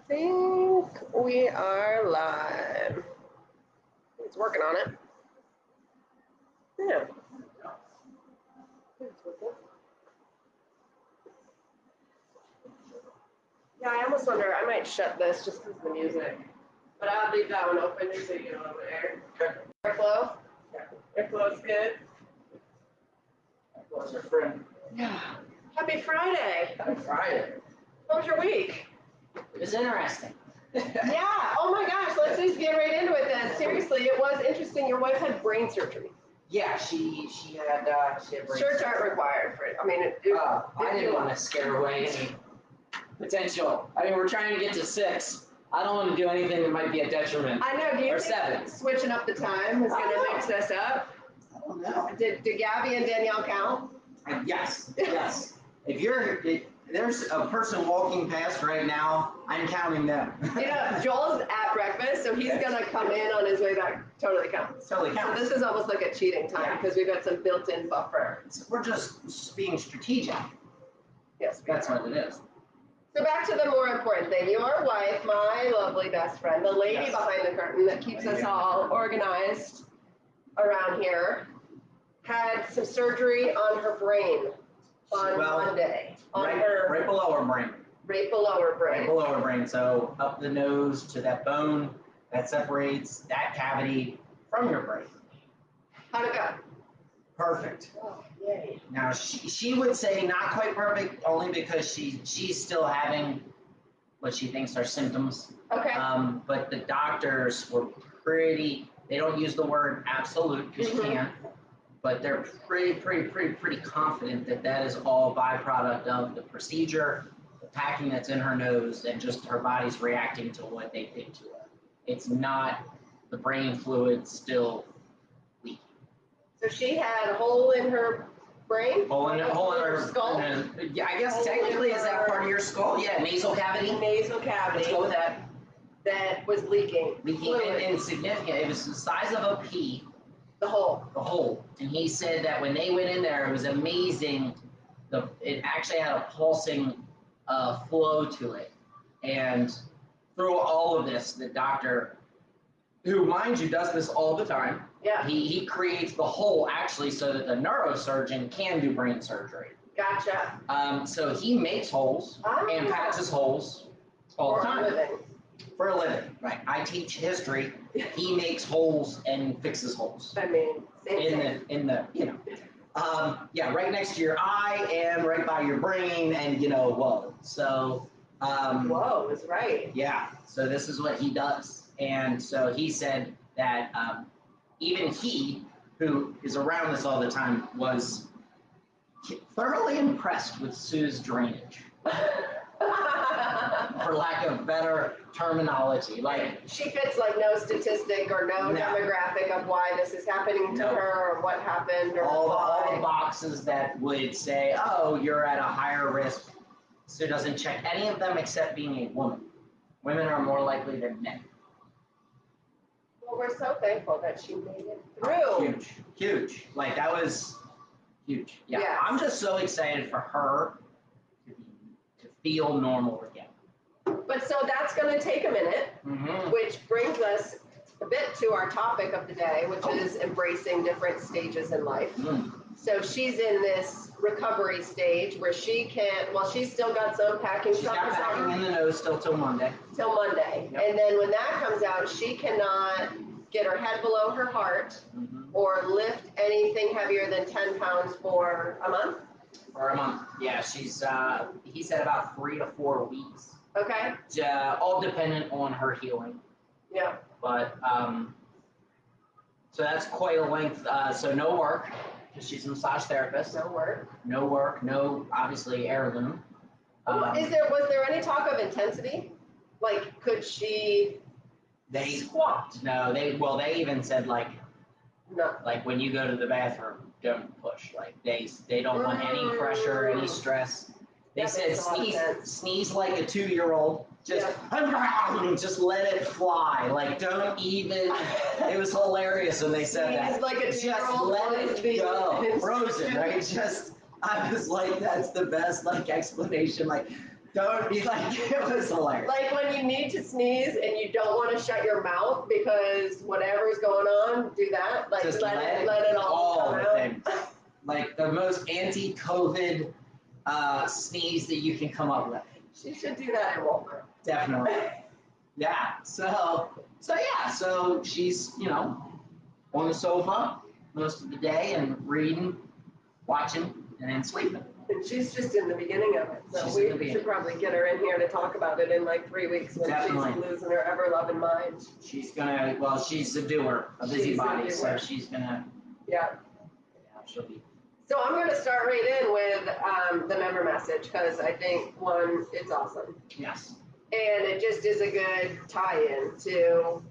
think we are live. It's working on it. Yeah. Yeah, I almost wonder, I might shut this just because of the music. But I'll leave that one open just so you get a little bit of air. Airflow? Yeah. Airflow's good. Airflow's our friend. Yeah. Happy Friday. Happy Friday. How was your week? It was interesting. Yeah. Oh my gosh, let's just get right into it then. Seriously, it was interesting. Your wife had brain surgery. Yeah, she had brain Shirts aren't required for it. I mean, I didn't want to scare away any potential. I mean, we're trying to get to 6. I don't want to do anything that might be a detriment. I know. Do you or think 7. switching up the time is going to mix us up? I don't know. Did Gabby and Danielle count? Yes, yes. If there's a person walking past right now, I'm counting them. You know, Joel's at breakfast, so he's going to come in on his way back. Totally counts. Totally counts. So this is almost like a cheating time because we've got some built-in buffer. We're just being strategic. Yes, that's what it is. So back to the more important thing. Your wife, my lovely best friend, the lady behind the curtain that keeps us all organized around here, had some surgery on her brain on Monday. Right below her brain. Right below her brain. Right below her brain. So up the nose to that bone that separates that cavity from your brain. How'd it go? Perfect. Oh, yay. Now she would say not quite perfect, only because she's still having what she thinks are symptoms. Okay. But the doctors were pretty. They don't use the word absolute because you can't, but they're pretty confident that that is all byproduct of the procedure, the packing that's in her nose, and just her body's reacting to what they did to her. It's not the brain fluid still leaking. So she had a hole in her brain? Hole in her skull? Yeah, I guess technically is that part of your skull? Yeah, nasal cavity. Nasal cavity. Let's go with that. That was leaking. Leaking and significant. It was the size of a pea. The hole. The hole. And he said that when they went in there, it was amazing. It actually had a pulsing flow to it. And through all of this, the doctor, who, mind you, does this all the time, he creates the hole actually so that the neurosurgeon can do brain surgery. Gotcha. So he makes holes and patches holes all the time. For a living, right? I teach history. He makes holes and fixes holes. I mean, in the you know, yeah, right next to your eye and right by your brain, and whoa. So, whoa is right. Yeah. So this is what he does, and so he said that even he, who is around this all the time, was thoroughly impressed with Sue's drainage. For lack of better terminology, like she fits like no statistic or no demographic of why this is happening to her or what happened or all the boxes that would say, oh, you're at a higher risk. Sue doesn't check any of them except being a woman. Women are more likely than men. Well, we're so thankful that she made it through. Huge. Like that was huge. Yeah. I'm just so excited for her to feel normal again. But so that's going to take a minute, which brings us a bit to our topic of the day, which is embracing different stages in life. So she's in this recovery stage where she can't, well, she's still got some packing stuff. She's got packing in the nose still till Monday. Yep. And then when that comes out, she cannot get her head below her heart or lift anything heavier than 10 pounds for a month. For a month, yeah. She's, he said about 3 to 4 weeks. Okay. All dependent on her healing. Yeah. But, so that's quite a length. So no work, because she's a massage therapist. No work, no, obviously, heirloom. Was there any talk of intensity? Like, could she squat? No, they even said, like when you go to the bathroom, don't push. Like, they don't want any pressure, any stress. They said sneeze like a 2-year-old. Just let it fly. Like, don't even. It was hilarious when they said that. Like a 2-year-old. Just let it go. Frozen, right? I was like, that's the best explanation. Like, Don't be like, it was hilarious. Like when you need to sneeze and you don't want to shut your mouth because whatever's going on, do that. Like Just let it all come the out. things. Like the most anti-COVID sneeze that you can come up with. She should do that in Walmart. Definitely. Yeah. So she's, on the sofa most of the day and reading, watching, and then sleeping. And she's just in the beginning of it. So She's in the we beginning. should probably get her in here to talk about it in like 3 weeks when Definitely. she's losing her ever-loving mind. She's she's a doer, a busybody, so she's gonna, Yeah. she'll be. So I'm going to start right in with the member message because I think, one, it's awesome. Yes. And it just is a good tie-in to,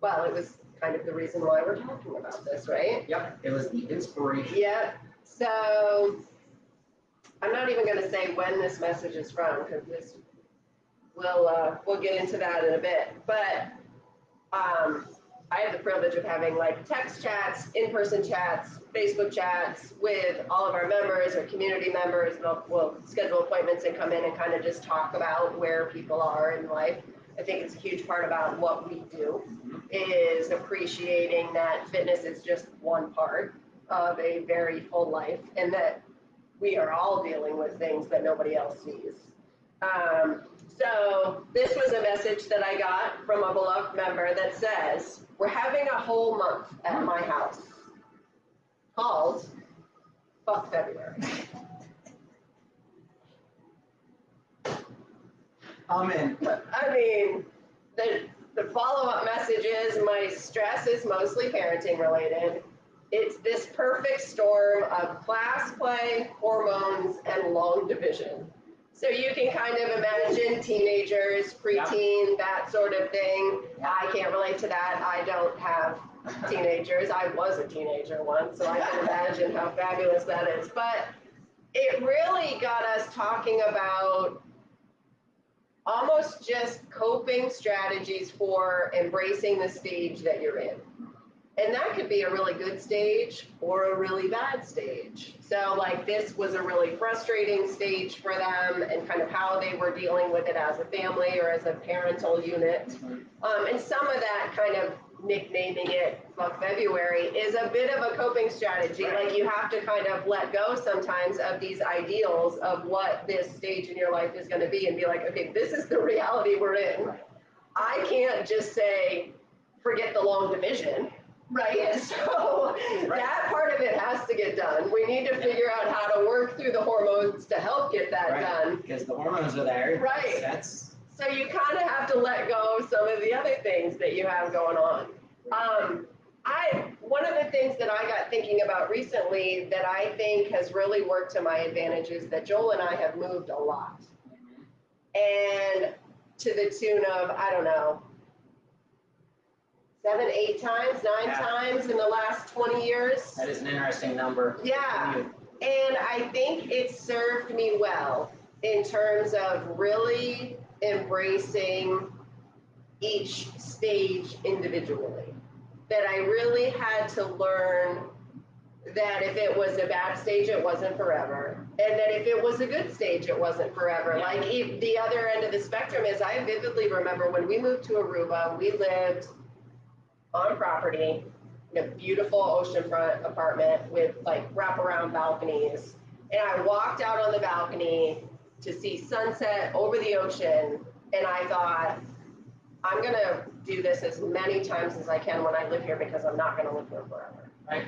well, it was kind of the reason why we're talking about this, right? Yep. It was the inspiration. Yeah. So I'm not even going to say when this message is from because we'll get into that in a bit. But I have the privilege of having like text chats, in-person chats, Facebook chats with all of our members or community members. We'll schedule appointments and come in and kind of just talk about where people are in life. I think it's a huge part about what we do is appreciating that fitness is just one part of a very full life and that we are all dealing with things that nobody else sees. So this was a message that I got from a beloved member that says, we're having a whole month at my house called Fuck February. I'm in. I mean, the follow-up message is my stress is mostly parenting related. It's this perfect storm of class play, hormones, and long division. So you can kind of imagine teenagers, preteen, that sort of thing. I can't relate to that. I don't have teenagers. I was a teenager once, so I can imagine how fabulous that is. But it really got us talking about almost just coping strategies for embracing the stage that you're in. And that could be a really good stage or a really bad stage. So like this was a really frustrating stage for them and kind of how they were dealing with it as a family or as a parental unit. And some of that kind of nicknaming it Fuck February is a bit of a coping strategy. Like you have to kind of let go sometimes of these ideals of what this stage in your life is going to be and be like, okay, this is the reality we're in. I can't just say, forget the long division. Right, so that part of it has to get done. We need to figure out how to work through the hormones to help get that done. Because the hormones are there. Right. So you kind of have to let go of some of the other things that you have going on. One of the things that I got thinking about recently that I think has really worked to my advantage is that Joel and I have moved a lot. And to the tune of, I don't know, 7, 8 times, 9 times in the last 20 years. That is an interesting number. Yeah. And I think it served me well in terms of really embracing each stage individually. That I really had to learn that if it was a bad stage, it wasn't forever. And that if it was a good stage, it wasn't forever. Yeah. Like the other end of the spectrum is I vividly remember when we moved to Aruba, we lived on property in a beautiful oceanfront apartment with like wraparound balconies. And I walked out on the balcony to see sunset over the ocean. And I thought, I'm going to do this as many times as I can when I live here because I'm not going to live here forever. Right?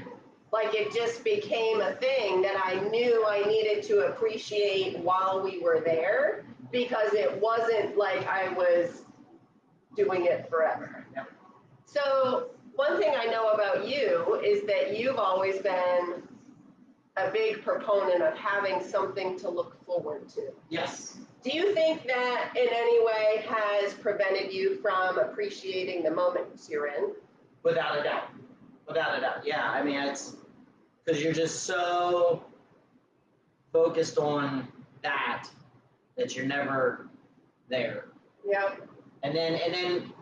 Like it just became a thing that I knew I needed to appreciate while we were there because it wasn't like I was doing it forever. Yep. So one thing I know about you is that you've always been a big proponent of having something to look forward to. Yes. Do you think that in any way has prevented you from appreciating the moments you're in? Without a doubt. Without a doubt. Yeah. I mean, it's because you're just so focused on that you're never there. Yeah. And then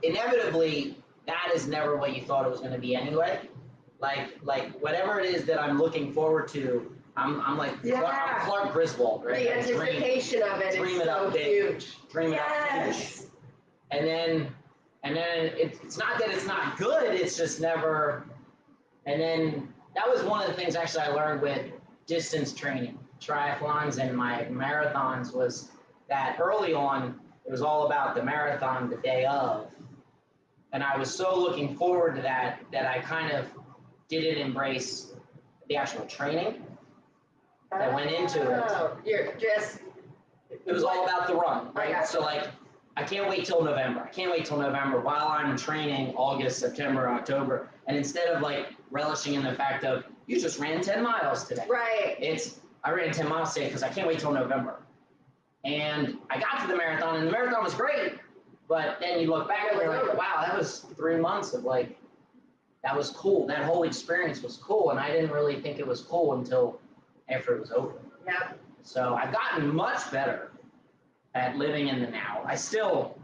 inevitably, that is never what you thought it was going to be anyway. Like whatever it is that I'm looking forward to, I'm like, Yeah. I'm Clark Griswold, right? The anticipation of it dream is it so up big. huge. Dream it up huge. Yes. And then it's not that it's not good, it's just never, and then that was one of the things actually I learned with distance training, triathlons and my marathons, was that early on, it was all about the marathon the day of. And I was so looking forward to that I kind of didn't embrace the actual training that went into it. Oh, you're just. It was all about the run, right? Okay. So like, I can't wait till November. I can't wait till November while I'm training August, September, October. And instead of like relishing in the fact of, you just ran 10 miles today. Right. I ran 10 miles today because I can't wait till November. And I got to the marathon, and the marathon was great. But then you look back and you're like, wow, that was 3 months of like, that was cool. That whole experience was cool. And I didn't really think it was cool until after it was over. Yeah. So I've gotten much better at living in the now. I still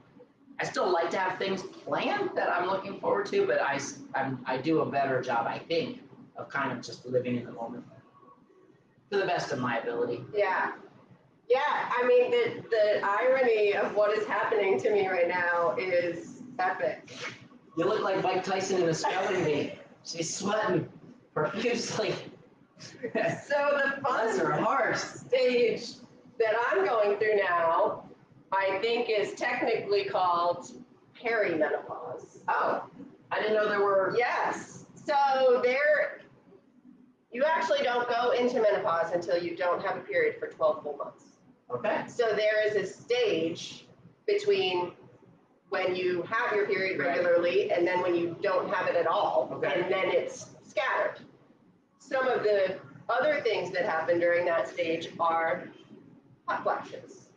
like to have things planned that I'm looking forward to, but I do a better job, I think, of kind of just living in the moment to the best of my ability. Yeah. Yeah. I mean, the irony of what is happening to me right now is epic. You look like Mike Tyson in a spelling bee. She's sweating profusely. So the Bless her fun heart. stage that I'm going through now, I think is technically called perimenopause. Oh, I didn't know there were. Yes. So you actually don't go into menopause until you don't have a period for 12 full months. Okay. So there is a stage between when you have your period regularly and then when you don't have it at all, Okay. and then it's scattered. Some of the other things that happen during that stage are hot flashes.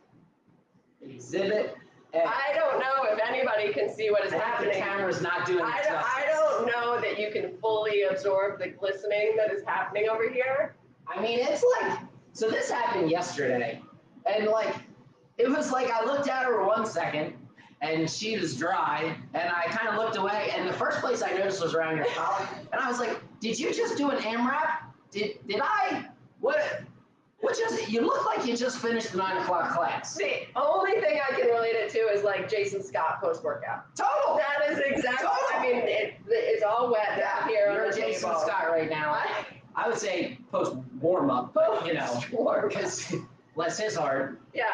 Exhibit A. I don't know if anybody can see what is happening. The camera's not doing it I don't know that you can fully absorb the glistening that is happening over here. I mean, it's like, so this happened yesterday, and like, it was like I looked at her 1 second, and she was dry, and I kind of looked away, and the first place I noticed was around your collar, and I was like, did you just do an AMRAP? Did I? What just, you look like you just finished the 9 o'clock class. The only thing I can relate it to is like Jason Scott post-workout. Total. That is exactly, Total. I mean, it's all wet down here You're on the Jason table. Scott right now. I would say post warm-up, but, you know, because bless his heart. Yeah.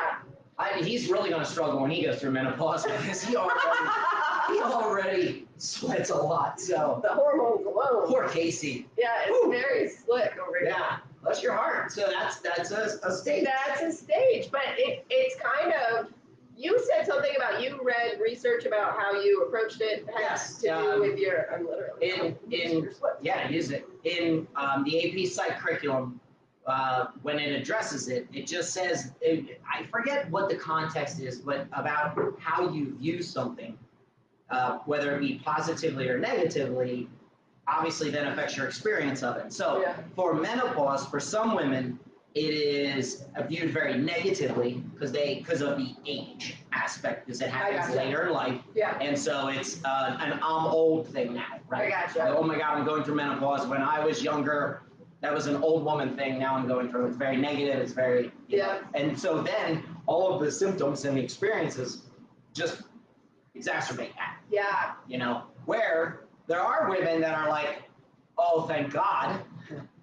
He's really going to struggle when he goes through menopause because he already sweats a lot. So The hormones alone. poor Casey. Yeah, it's very slick over here. Yeah, bless your heart. So that's a stage. That's a stage, but it's kind of, you said something about, you read research about how you approached it has Yes, to do with your, I'm literally. Use it in the AP Psych curriculum. When it addresses it, it just says, I forget what the context is, but about how you view something, whether it be positively or negatively, obviously then affects your experience of it. So for menopause, for some women, it is viewed very negatively because of the age aspect, because it happens later in life. Yeah. And so it's an I'm old thing now, right? I gotcha. Oh my God, I'm going through menopause. When I was younger, that was an old woman thing. Now I'm going through. It's very negative. It's very, you know. And so then all of the symptoms and the experiences just exacerbate that. Yeah. You know, where there are women that are like, oh, thank God,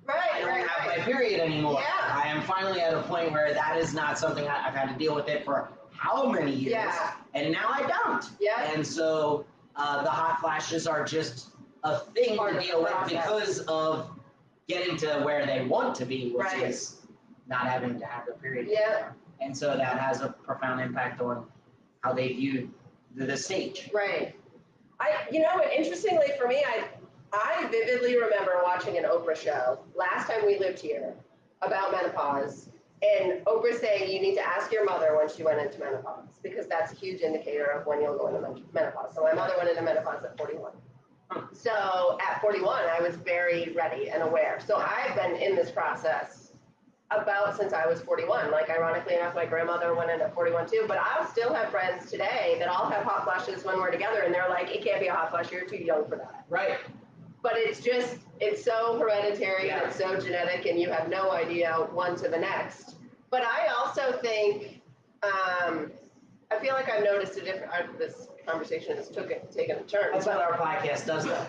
I don't have my period anymore. Yeah. I am finally at a point where that is not something I've had to deal with it for how many years, and now I don't. Yeah. And so the hot flashes are just a thing to deal with because of getting to where they want to be, which is not having to have the period. Yeah. And so that has a profound impact on how they view the stage. Right. Interestingly for me, I vividly remember watching an Oprah show last time we lived here about menopause, and Oprah saying you need to ask your mother when she went into menopause because that's a huge indicator of when you'll go into menopause. So my mother went into menopause at 41. So at 41, I was very ready and aware. So I've been in this process about since I was 41. Like, ironically enough, my grandmother went in at 41 too, but I'll still have friends today that all have hot flashes when we're together, and they're like, it can't be a hot flash, you're too young for that. Right. but it's so hereditary, Yeah. and it's so genetic, and you have no idea one to the next. But I also think, I feel like I've noticed a different, this conversation has taken a turn. That's what our podcast does, though.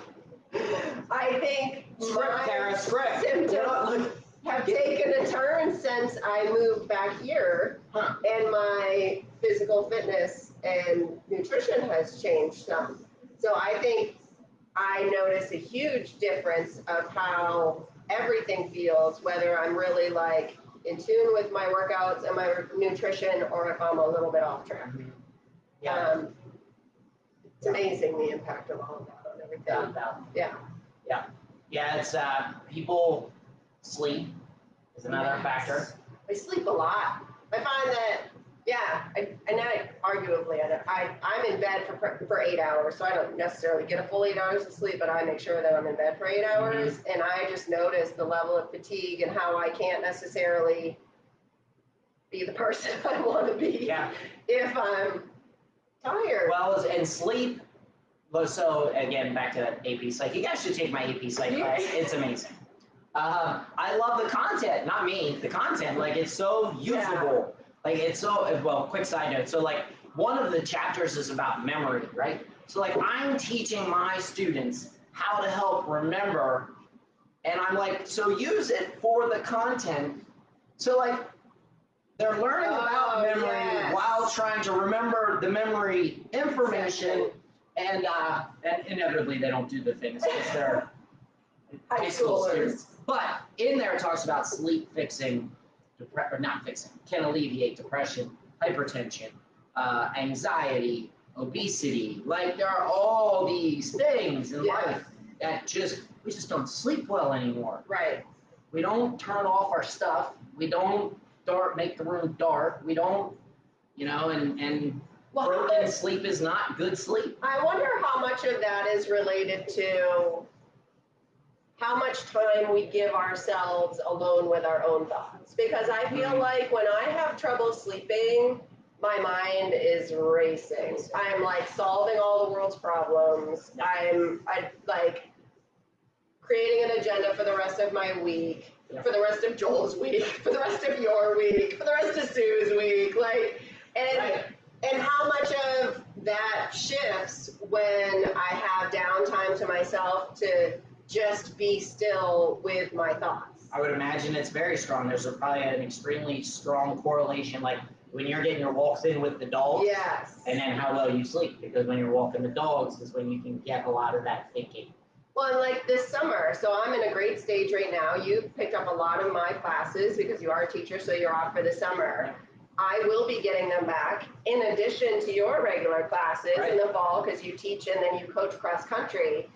I think Script, Kara, script. symptoms have taken a turn since I moved back here, and my physical fitness and nutrition has changed some. So I think I notice a huge difference of how everything feels, whether I'm really like in tune with my workouts and my nutrition, or if I'm a little bit off track. Yeah. It's amazing the impact of all of that on everything. Yeah, it's people sleep is another factor. I sleep a lot. I find that, arguably, I'm in bed for 8 hours, so I don't necessarily get a full 8 hours of sleep, but I make sure that I'm in bed for 8 hours, and I just notice the level of fatigue and how I can't necessarily be the person I want to be if I'm tired. Well, and sleep. So again, back to AP Psych. You guys should take my AP Psych class. It's amazing. I love the content, not me, the content. Like, it's so usable. Like, it's so, well, quick side note. So, like, one of the chapters is about memory, right? So, like, I'm teaching my students how to help remember, and I'm like, so use it for the content. So, like, they're learning about memory while trying to remember the memory information, and inevitably they don't do the things because they're high school students. But in there it talks about sleep fixing, or not fixing, can alleviate depression, hypertension, anxiety, obesity. Like, there are all these things in life that we just don't sleep well anymore. Right. We don't turn off our stuff. We don't make the room dark. We don't, and broken sleep is not good sleep. I wonder how much of that is related to how much time we give ourselves alone with our own thoughts. Because I feel like when I have trouble sleeping, my mind is racing. I'm like solving all the world's problems. I like creating an agenda for the rest of my week, for the rest of Joel's week, for the rest of your week, for the rest of Sue's week. Like, and how much of that shifts when I have downtime to myself to just be still with my thoughts. I would imagine it's very strong. There's probably an extremely strong correlation, like when you're getting your walks in with the dogs, and then how well you sleep, because when you're walking the dogs is when you can get a lot of that thinking. Well, and like this summer, so I'm in a great stage right now. You've picked up a lot of my classes because you are a teacher, so you're off for the summer. I will be getting them back in addition to your regular classes in the fall, because you teach and then you coach cross country.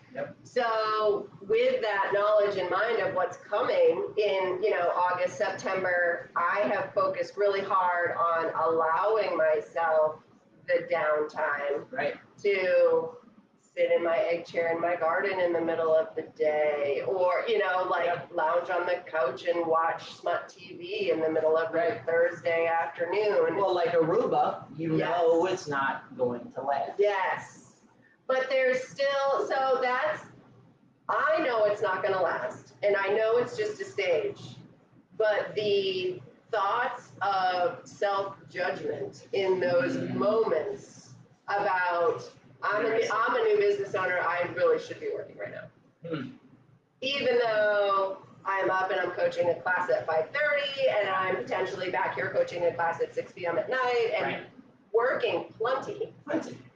So with that knowledge in mind of what's coming in, August, September, I have focused really hard on allowing myself the downtime to sit in my egg chair in my garden in the middle of the day, or, lounge on the couch and watch smut TV in the middle of a Thursday afternoon. Well, like Aruba, know it's not going to last. Yes. But there's still, I know it's not going to last, and I know it's just a stage, but the thoughts of self-judgment in those moments about, I'm a new business owner, I really should be working right now. Even though I'm up and I'm coaching a class at 5:30, and I'm potentially back here coaching a class at 6 p.m. at night, and working plenty.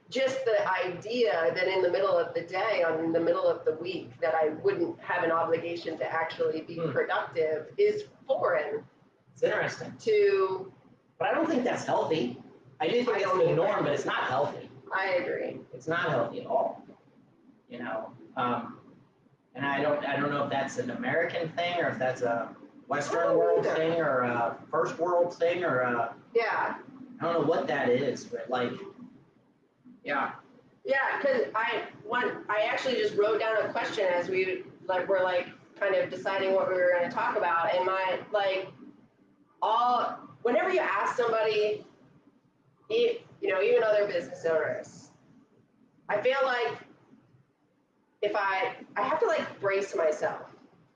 Just the idea that in the middle of the day, or in the middle of the week, that I wouldn't have an obligation to actually be productive is foreign. It's interesting. But I don't think that's healthy. I do think it's the norm, but it's not healthy. I agree. It's not healthy at all. And I don't know if that's an American thing, or if that's a Western world thing, or a first world thing, or a, I don't know what that is, but like, because I actually just wrote down a question as we were kind of deciding what we were going to talk about, and whenever you ask somebody, even other business owners, I feel like if I have to like brace myself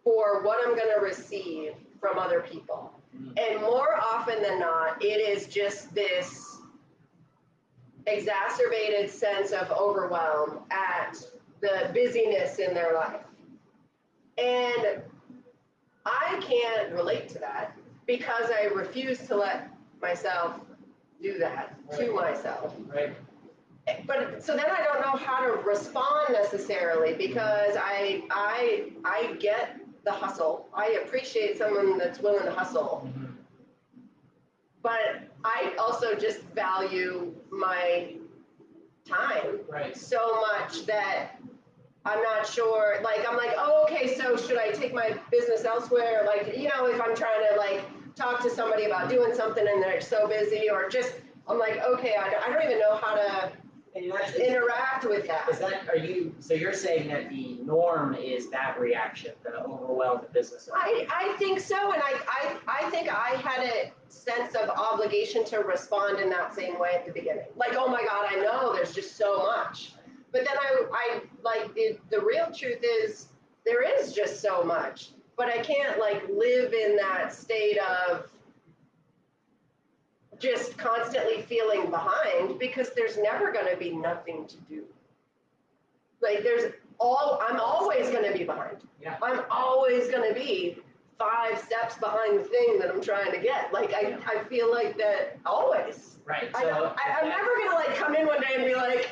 for what I'm going to receive from other people. And more often than not, it is just this exacerbated sense of overwhelm at the busyness in their life. And I can't relate to that because I refuse to let myself do that to myself. Right. But so then I don't know how to respond necessarily because I get the hustle. I appreciate someone that's willing to hustle. But I also just value my time so much that I'm not sure, like, I'm like, oh, okay, so should I take my business elsewhere? Like, you know, if I'm trying to, like, talk to somebody about doing something and they're so busy, or just, I'm like, okay, I don't even know how to interact with that. So you're saying that the norm is that reaction, the overwhelmed business owner? I think so, and I think I had a sense of obligation to respond in that same way at the beginning. Like, oh my God, I know there's just so much. But then I like, the real truth is there is just so much, but I can't like live in that state of just constantly feeling behind because there's never going to be nothing to do. Like I'm always going to be behind. Yeah. I'm always going to be 5 steps behind the thing that I'm trying to get. Like I feel like that always. Right. So I'm never going to like come in one day and be like,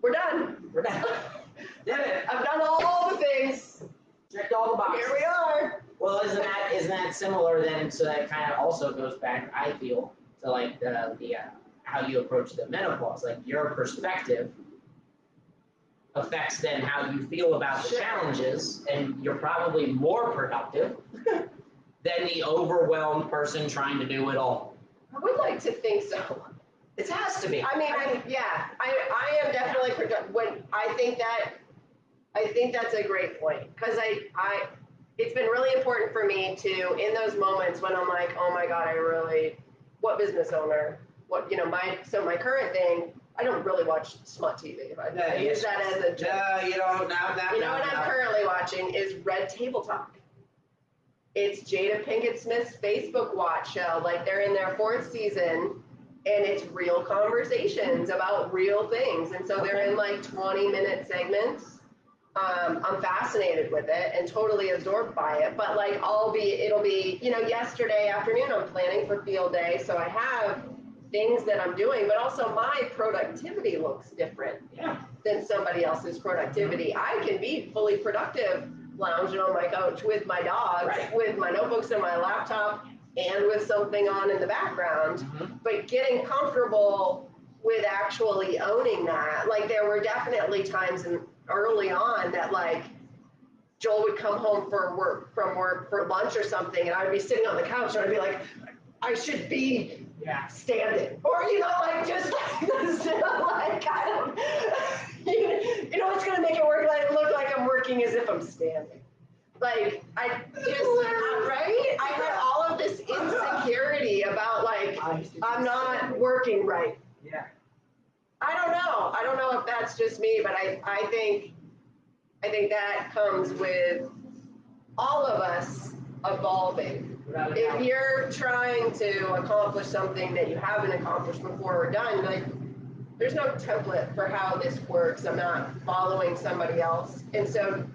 we're done. We're done. Did it. I've done all the things. Checked all the boxes. Here we are. Well, isn't that similar then? So that kind of also goes back, I feel, to like the how you approach the menopause. Like your perspective affects then how you feel about the challenges, and you're probably more productive than the overwhelmed person trying to do it all. I would like to think so. It has to be. I mean, I am definitely when I think that's a great point because it's been really important for me to, in those moments when I'm like, oh my God, what business owner, what, you know, my current thing, I don't really watch smut TV. I use that as a joke. You don't. You know what I'm currently watching is Red Table Talk. It's Jada Pinkett Smith's Facebook watch show. Like they're in their 4th season. And it's real conversations about real things. And so they're in like 20-minute segments. I'm fascinated with it and totally absorbed by it. But like it'll be, you know, yesterday afternoon, I'm planning for field day. So I have things that I'm doing, but also my productivity looks different than somebody else's productivity. I can be fully productive lounging on my couch with my dogs, with my notebooks and my laptop, and with something on in the background, but getting comfortable with actually owning that. Like there were definitely times early on that like Joel would come home from work for lunch or something, and I would be sitting on the couch and I'd be like, I should be standing, or you know, like just like this, like I don't, you know, it's gonna make it look like I'm working as if I'm standing. Like, I had all of this insecurity about, like, I'm not working right. Yeah. I don't know if that's just me, but I think that comes with all of us evolving. If you're trying to accomplish something that you haven't accomplished before or done, like, there's no template for how this works. I'm not following somebody else. And so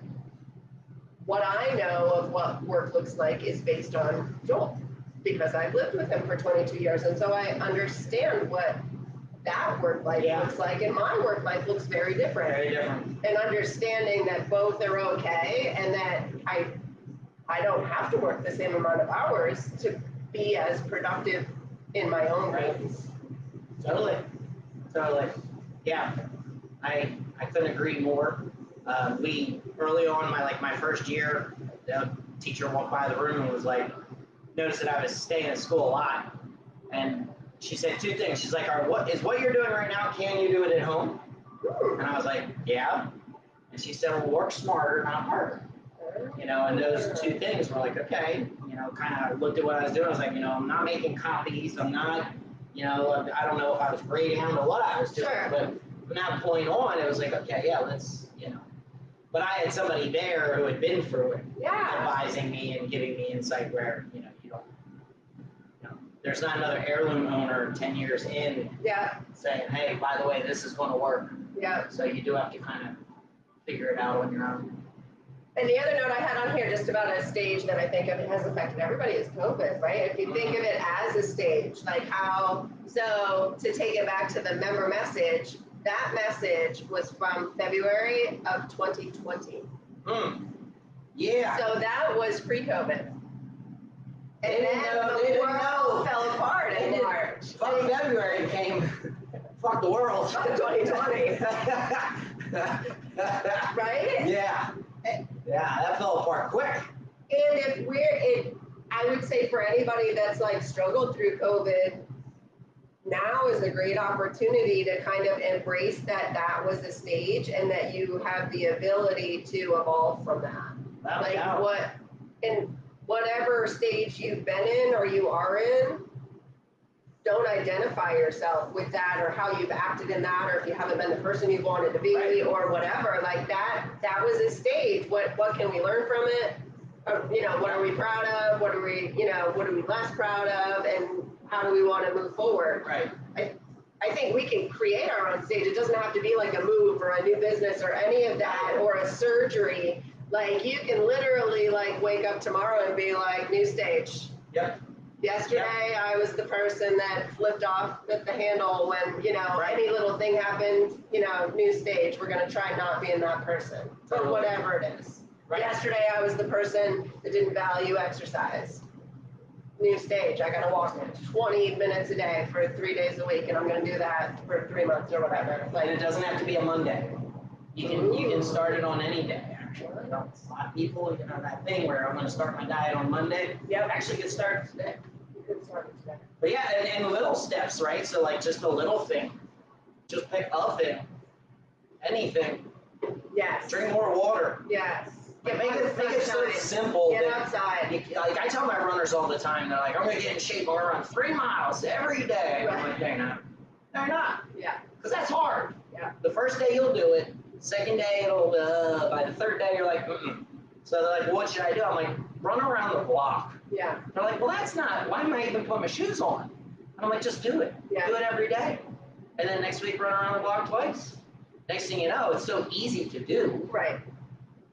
what I know of what work looks like is based on Joel, because I've lived with him for 22 years. And so I understand what that work life looks like, and my work life looks very different. Very different. And understanding that both are okay, and that I don't have to work the same amount of hours to be as productive in my own ways. Totally. Yeah, I couldn't agree more. We early on my first year, the teacher walked by the room and was like, noticed that I was staying at school a lot, and she said 2 things. She's like, "All right, what you're doing right now, can you do it at home?" And I was like, "Yeah." And she said, "Well, work smarter, not harder." You know, and those 2 things were like, okay, you know, kind of looked at what I was doing. I was like, you know, I'm not making copies. I'm not, you know, I don't know if I was grading. I don't know what I was doing. But from that point on, it was like, okay, yeah, let's, you know, But I had somebody there who had been through it, Yeah. advising me and giving me insight where, you don't, there's not another heirloom owner 10 years in Yeah. saying, hey, by the way, this is going to work. Yeah. So you do have to kind of figure it out on your own. And the other note I had on here, just about a stage that I think of it has affected everybody, is COVID, right? If you think of it as a stage, like how, so to take it back to the member message, that message was from February of 2020. Yeah. So that was pre-COVID. And They didn't then know- the they didn't world know. fell apart in They didn't- March. Fuck February came. Fuck the world. 2020. Right? Yeah. Yeah, that fell apart quick. And I would say for anybody that's like struggled through COVID, now is a great opportunity to kind of embrace that was a stage and that you have the ability to evolve from that. In whatever stage you've been in or you are in, don't identify yourself with that or how you've acted in that, or if you haven't been the person you wanted to be, right, or whatever. Like that was a stage. What can we learn from it? What are we proud of? What are we less proud of? And how do we want to move forward? Right. I think we can create our own stage. It doesn't have to be like a move or a new business or any of that, or a surgery. Like you can literally like wake up tomorrow and be like, new stage. Yep. Yesterday, I was the person that flipped off at the handle when, right, any little thing happened, new stage. We're going to try not being that person, or whatever it is. Right. Yesterday, I was the person that didn't value exercise. New stage. I got to walk 20 minutes a day for 3 days a week, and I'm going to do that for 3 months or whatever. And it doesn't have to be a Monday. You can start it on any day, actually. A lot of people, that thing where I'm going to start my diet on Monday. Yep. Actually, get started today. Today. But yeah, and little steps, right? So like just a little thing. Just pick a thing. Anything. Yes. Drink more water. Yes. Make it so simple. Get outside. Like I tell my runners all the time, they're like, I'm going to get in shape. I'm going to run 3 miles every day. Right. I'm like, they're not. They're not. Yeah. Because that's hard. Yeah. The first day you'll do it. Second day it'll, by the third day you're like, So they're like, what should I do? I'm like, run around the block. Yeah. They're like, well, that's not, why am I even put my shoes on? And I'm like, just do it. Yeah. Do it every day. And then next week, run around the block twice. Next thing you know, it's so easy to do. Right.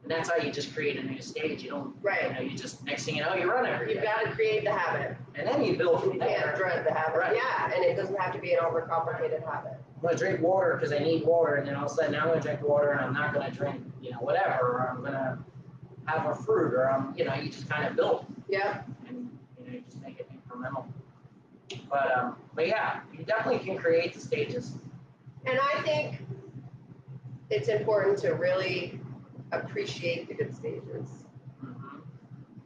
And that's how you just create a new stage. You don't, right. You just, next thing you know, you run every day. You've got to create the habit. And then you build from you there. You can't dread the habit. Right. Yeah, and it doesn't have to be an overcomplicated habit. I'm going to drink water because I need water, and then all of a sudden now I'm going to drink water and I'm not going to drink, whatever, or I'm going to have a fruit, or you just kind of build. Yeah. And, you just make it incremental. But yeah, you definitely can create the stages. And I think it's important to really appreciate the good stages. Mm-hmm.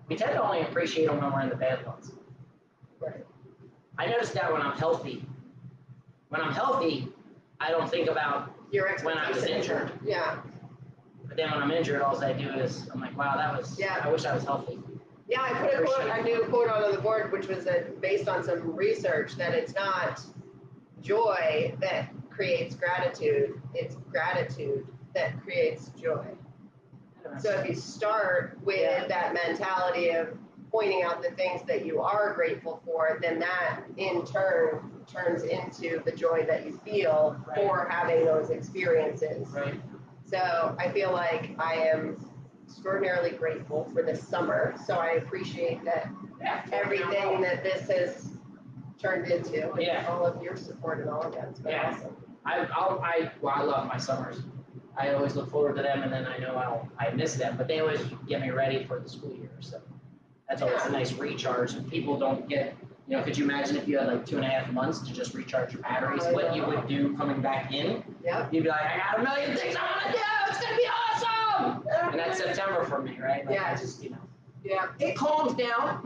We tend to only appreciate them when we're in the bad ones. Right. I noticed that when I'm healthy. When I'm healthy, I don't think about when I was injured. Yeah. But then when I'm injured, all I do is, I'm like, wow, I wish I was healthy. Yeah, I put a quote, I knew a quote on the board, which was based on some research, that it's not joy that creates gratitude, it's gratitude that creates joy. So if you start with that mentality of pointing out the things that you are grateful for, then that in turn turns into the joy that you feel for having those experiences. Right. So I feel like I am extraordinarily grateful for this summer. So I appreciate that everything that this has turned into, and all of your support and all of that. It's been awesome. I love my summers. I always look forward to them, and then I know I miss them, but they always get me ready for the school year. So that's always a nice recharge. And people don't get, could you imagine if you had like 2.5 months to just recharge your batteries, what you would do coming back in? Yep. You'd be like, I got a million things I want to do. It's going to be awesome. And that's September for me, right? Like, I just, it calms down.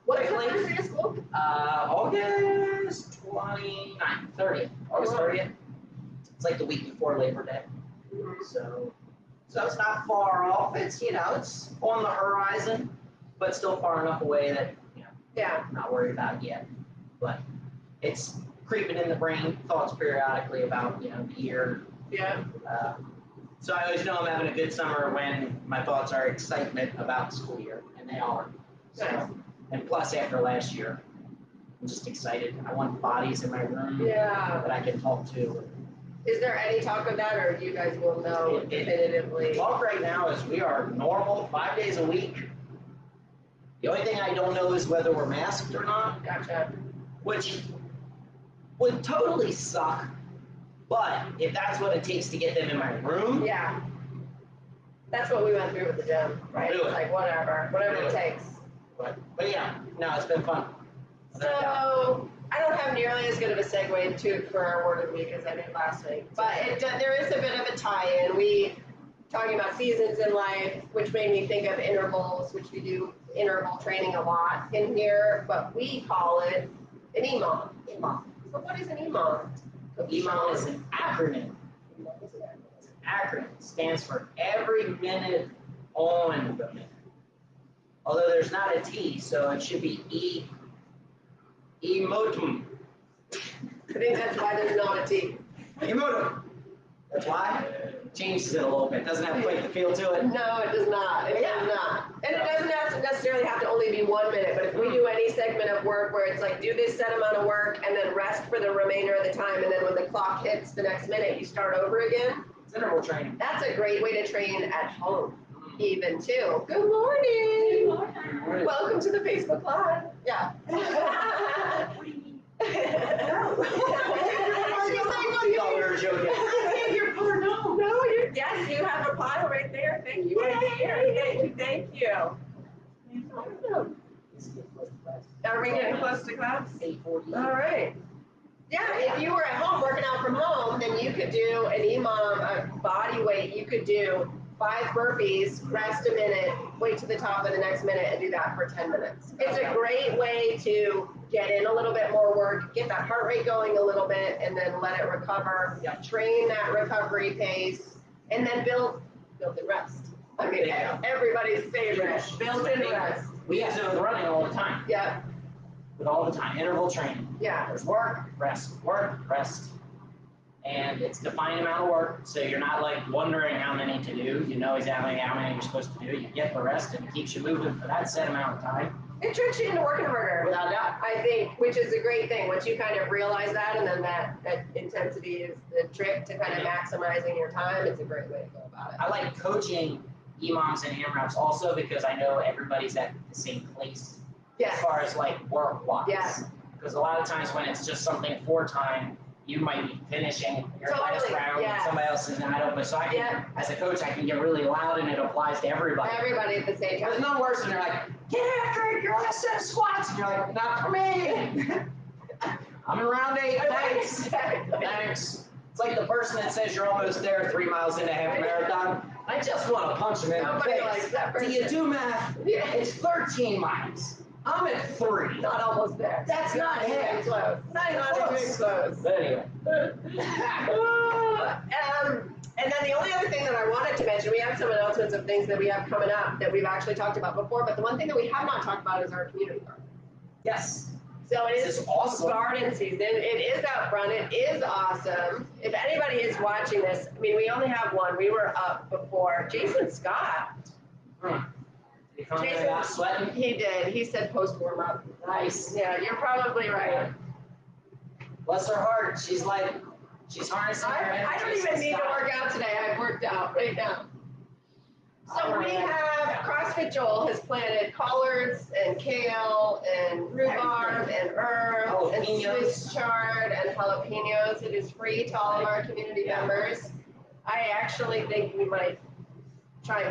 What's the first day of school? August 29th, 30th. August 30th. It's like the week before Labor Day. Mm-hmm. So it's not far off. It's, it's on the horizon, but still far enough away that, I'm not worried about it yet. But it's creeping in the brain, thoughts periodically about, the year. Yeah. So I always know I'm having a good summer when my thoughts are excitement about the school year, and they are. So, and plus after last year, I'm just excited. I want bodies in my room that I can talk to. Is there any talk of that, or you guys will know definitively? Talk right now is we are normal 5 days a week. The only thing I don't know is whether we're masked or not. Gotcha. Which would totally suck. But if that's what it takes to get them in my room, yeah, that's what we went through with the gym, right? It's like whatever it takes. But yeah, no, it's been fun. So I don't have nearly as good of a segue for our word of the week as I did last week, but there is a bit of a tie-in. We talking about seasons in life, which made me think of intervals, which we do interval training a lot in here, but we call it an EMOM. So what is an EMOM? EMOM is an acronym. It's an acronym. It stands for every minute on the minute. Although there's not a T, so it should be emotum. I think that's why there's not a T. Emotum. That's why. Changes it a little bit. Doesn't have quite the feel to it. No, it does not. It does not. And it doesn't necessarily have to only be 1 minute, but if we do any segment of work where it's like do this set amount of work and then rest for the remainder of the time, and then when the clock hits the next minute, you start over again. It's interval training. That's a great way to train at home, even too. Good morning. Good morning. Welcome to the Facebook Live. Yeah. What do you mean? Y'all were joking. Your car, no. No, yes, you have a pile right there. Thank you. Thank you. Are we getting close to class? 8:40. All right. Yeah, if you were at home working out from home, then you could do an EMOM, a body weight. You could do 5 burpees, rest a minute, wait to the top of the next minute, and do that for 10 minutes. It's a great way to get in a little bit more work, get that heart rate going a little bit, and then let it recover. Yeah. Train that recovery pace, and then build in rest. I mean, everybody's favorite, build in rest. We use it with running all the time. Yeah. With all the time. Interval training. Yeah. There's work, rest. And it's defined amount of work, so you're not like wondering how many to do. You know exactly how many you're supposed to do. You get the rest, and it keeps you moving for that set amount of time. It tricks you into working harder, Without doubt. I think, which is a great thing. Once you kind of realize that, and then that intensity is the trick to kind of maximizing your time, it's a great way to go about it. I like coaching EMOMs and AMRAPs also because I know everybody's at the same place Yes. as far as like work-wise. Yeah. Because a lot of times when it's just something for time, you might be finishing your last Totally, round yeah. and somebody else is not open. So I can, as a coach, I can get really loud and it applies to everybody. Everybody at the same There's time. no worse than you're like, get after it, you're on a set of squats. And you're like, not for me. I'm in round 8, thanks. Exactly. Thanks. It's like the person that says you're almost there 3 miles into half marathon. I just want to punch him in the Nobody face. likes that Do person. you do math? Yeah. It's 13 miles. I'm at 3. Not almost there. That's not even half. close. Not even Not even close. close. But anyway. And then the only other thing that I wanted to mention, we have some announcements of things that we have coming up that we've actually talked about before, but the one thing that we have not talked about is our community garden. Yes. So it This is is awesome. garden season. It is out front. It is awesome. If anybody is watching this, I mean, we only have one. We were up before. Jason Scott. Did you come there Jason, not sweating? he did. He said post warm up. Nice. Yeah, you're probably right. Bless her heart. She's harnessing her energy. I don't even need to work out today. I've worked out right now. So we have CrossFit Joel has planted collards and kale and rhubarb and herbs and Swiss chard and jalapenos. It is free to all of our community members. I actually think we might try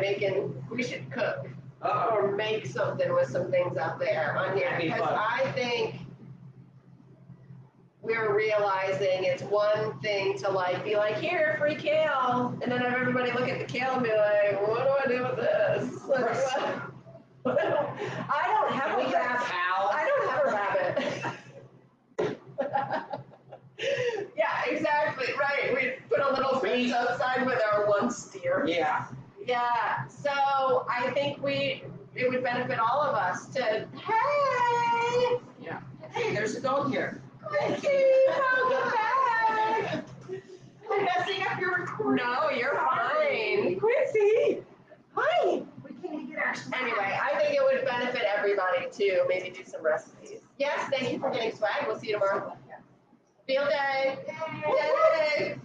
we should cook or make something with some things out there on here. Because I think we're realizing it's one thing to like be like, here, free kale, and then have everybody look at the kale and be like, what do I do with this? Like, what? I don't have a rabbit. I don't have a rabbit. Yeah, exactly. Right. We put a little fence outside with our one steer. Yeah. Yeah. So I think it would benefit all of us to, hey. Yeah. Hey, there's a dog here. Mickey, welcome back. messing up your recording. No, you're fine. Quincy. Hi. We can't get our. Anyway, I think it would benefit everybody to maybe do some recipes. Yes, thank you for getting swag. We'll see you tomorrow. Field day. Yay.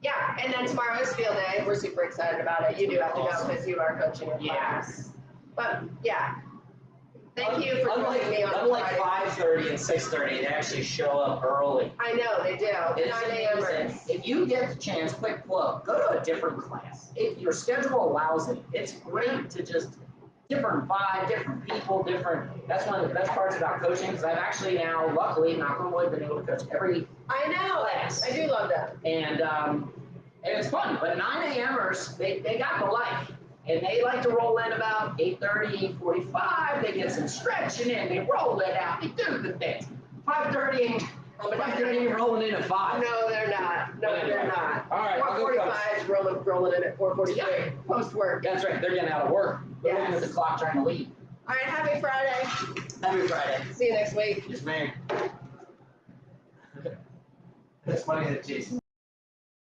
Yeah, and then tomorrow is field day. We're super excited about it. You do have to go because you are coaching your class. But yeah, thank you for joining me on Unlike Friday. 5:30 and 6:30, they actually show up early. I know, they do. 9 It's a.m. amazing. If you get the chance, quick plug, go to a different class. If your schedule allows it, it's great to just different vibe, different people, that's one of the best parts about coaching, because I've actually now, luckily, knock on wood, been able to coach every I know. class. I do love that. And it's fun, but 9 a.m.ers, they got the life. And they like to roll in about 8:30, 8:45, they get some stretching in, they roll it out, they do the things. 5:30, you're rolling in at 5. No, they're not. No, they're not. All right, I'll go coach. 4:45 is rolling in at 4:43. Post work. That's right, they're getting out of work. They're looking at Yes. the clock trying to leave. All right, happy Friday. Happy Friday. See you next week. Yes, ma'am. It's funny that Jason